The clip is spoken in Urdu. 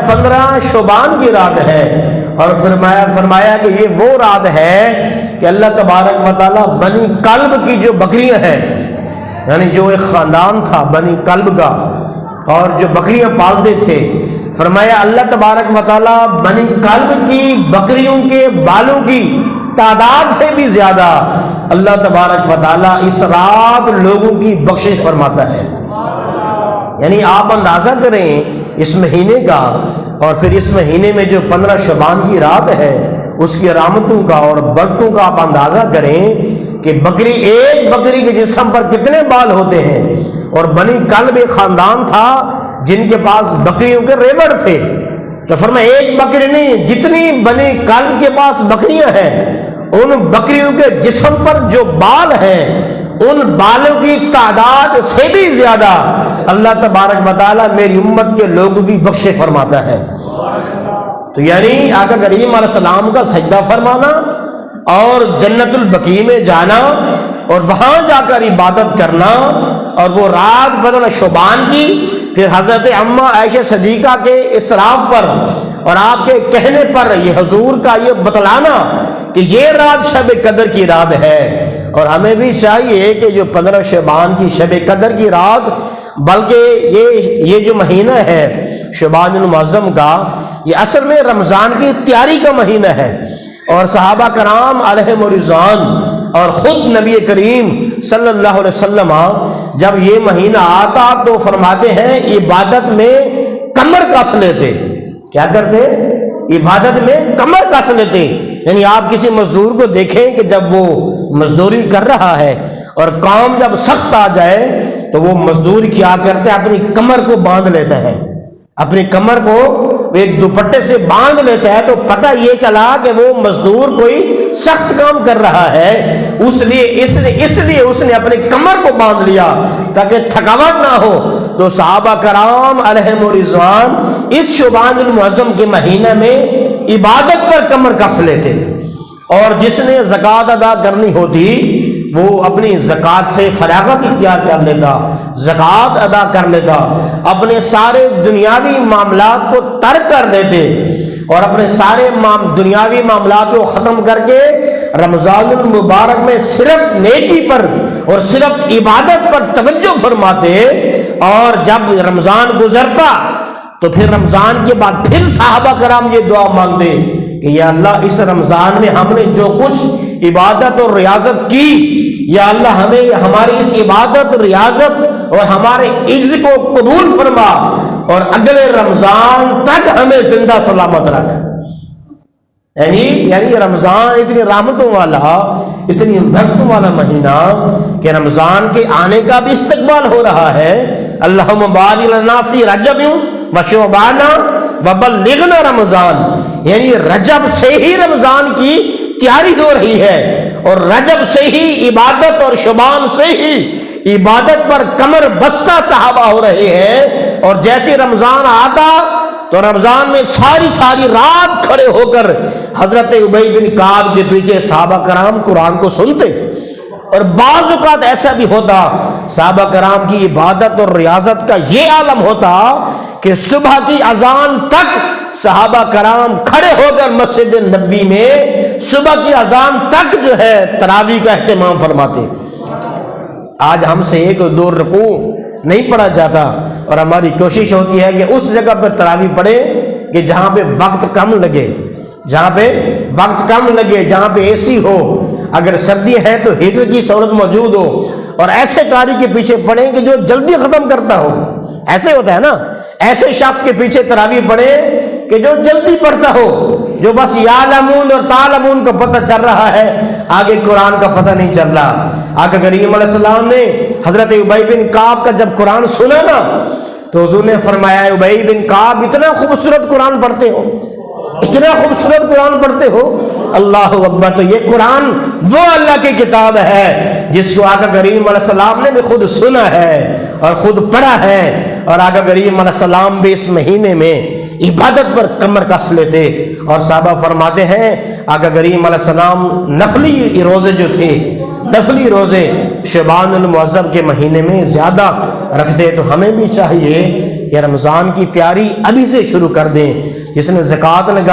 15 شعبان کی رات ہے، اور فرمایا کہ یہ وہ رات ہے کہ اللہ تبارک و تعالیٰ بنی کلب کی جو بکریاں ہیں، یعنی جو ایک خاندان تھا بنی کلب کا اور جو بکریاں پالتے تھے، فرمایا اللہ تبارک و تعالیٰ بنی کلب کی بکریوں کے بالوں کی تعداد سے بھی زیادہ اللہ تبارک و تعالیٰ اس رات لوگوں کی بخشش فرماتا ہے۔ یعنی آپ اندازہ کریں اس مہینے کا، اور پھر اس مہینے میں جو 15 شعبان کی رات ہے اس کی رحمتوں کا اور برکتوں کا آپ اندازہ کریں کہ بکری، ایک بکری کے جسم پر کتنے بال ہوتے ہیں۔ اور بنی کلب ایک خاندان تھا جن کے پاس بکریوں کے ریوڑ تھے، تو فرمایا ایک بکری نہیں، جتنی بنی کلب کے پاس بکریاں ہیں ان بکریوں کے جسم پر جو بال ہیں ان بالوں کی تعداد سے بھی زیادہ اللہ تبارک و تعالیٰ میری امت کے لوگوں کی بخشش فرماتا ہے۔ تو یعنی آقا کریم علیہ السلام کا سجدہ فرمانا اور جنت البقیع میں جانا اور وہاں جا کر عبادت کرنا، اور وہ رات 15 شعبان کی، پھر حضرت اماں عائشہ صدیقہ کے اسراف پر اور آپ کے کہنے پر یہ حضور کا یہ بتلانا کہ یہ رات شب قدر کی رات ہے۔ اور ہمیں بھی چاہیے کہ جو 15 شعبان کی شب قدر کی رات، بلکہ یہ جو مہینہ ہے شعبان المعظم کا، یہ اصل میں رمضان کی تیاری کا مہینہ ہے، اور صحابہ کرام علیہم رضوان اور خود نبی کریم صلی اللہ علیہ وسلم جب یہ مہینہ آتا تو فرماتے ہیں عبادت میں کمر کس لیتے۔ کیا کرتے؟ عبادت میں کمر کس لیتے۔ یعنی آپ کسی مزدور کو دیکھیں کہ جب وہ مزدوری کر رہا ہے اور کام جب سخت آ جائے تو وہ مزدور کیا کرتے ہیں، اپنی کمر کو باندھ لیتا ہے، اپنی کمر کو ایک دوپٹے سے باندھ لیتا ہے، تو پتہ یہ چلا کہ وہ مزدور کوئی سخت کام کر رہا ہے، اس لیے اس نے اپنی کمر کو باندھ لیا تاکہ تھکاوٹ نہ ہو۔ تو صحابہ کرام علیہم رضوان اس شعبان المعظم کے مہینہ میں عبادت پر کمر کس لیتے، اور جس نے زکوٰۃ ادا کرنی ہوتی وہ اپنی زکوٰۃ سے فراغت اختیار کر لیتا، زکوٰۃ ادا کر لیتا، اپنے سارے دنیاوی معاملات کو ترک کر دیتے، اور اپنے سارے دنیاوی معاملات کو ختم کر کے رمضان المبارک میں صرف نیکی پر اور صرف عبادت پر توجہ فرماتے۔ اور جب رمضان گزرتا تو پھر رمضان کے بعد پھر صحابہ کرام یہ دعا مانگتے کہ یا اللہ اس رمضان میں ہم نے جو کچھ عبادت اور ریاضت کی، یا اللہ ہمیں ہماری اس عبادت ریاضت اور ہمارے عجز کو قبول فرما، اور اگلے رمضان تک ہمیں زندہ سلامت رکھ۔ یعنی رمضان اتنی رحمتوں والا، اتنی برکتوں والا مہینہ کہ رمضان کے آنے کا بھی استقبال ہو رہا ہے۔ اللہم بارک لنا فی رجب و شعبان وبلغنا رمضان، یعنی رجب سے ہی رمضان کی تیاری ہو رہی ہے، اور رجب سے ہی عبادت اور شعبان سے ہی عبادت پر کمر بستہ صحابہ ہو رہے ہیں۔ اور جیسے رمضان آتا تو رمضان میں ساری رات کھڑے ہو کر حضرت ابی بن کعب کے پیچھے صحابہ کرام قرآن کو سنتے، اور بعض اوقات ایسا بھی ہوتا صحابہ کرام کی عبادت اور ریاضت کا یہ عالم ہوتا کہ صبح کی اذان تک صحابہ کرام کھڑے ہو کر مسجد نبوی میں صبح کی اذان تک جو ہے تراویح کا اہتمام فرماتے۔ آج ہم سے 1-2 رکوع نہیں پڑھا جاتا، اور ہماری کوشش ہوتی ہے کہ اس جگہ پہ تراویح پڑھے کہ جہاں پہ وقت کم لگے، جہاں پہ اے سی ہو، اگر سردی ہے تو ہیٹر کی سہولت موجود ہو، اور ایسے قاری کے پیچھے پڑھیں کہ جو جلدی ختم کرتا ہو۔ ایسے ہوتا ہے نا، ایسے شخص کے پیچھے تراویح پڑھے کہ جو جلدی پڑھتا ہو، جو بس یعلمون اور تعلمون کا پتہ چل رہا ہے، آگے قرآن کا پتہ نہیں چل رہا۔ آقا کریم علیہ السلام نے حضرت ابی بن کعب کا جب قرآن سنا نا تو حضور نے فرمایا ابی بن کعب اتنا خوبصورت قرآن پڑھتے ہو، اتنا خوبصورت قرآن پڑھتے ہو، اللہ اکبر۔ تو یہ قرآن وہ اللہ کی کتاب ہے جس کو آقا کریم علیہ السلام نے بھی خود سنا ہے اور خود پڑھا ہے، اور آقا کریم علیہ السلام بھی اس مہینے میں عبادت پر کمر کس لیتے۔ اور صحابہ فرماتے ہیں آقا کریم علیہ السلام نفلی روزے جو تھے، نفلی روزے شعبان المعظم کے مہینے میں زیادہ رکھتے۔ تو ہمیں بھی چاہیے کہ رمضان کی تیاری ابھی سے شروع کر دیں. جس نے زکوٰۃ لگا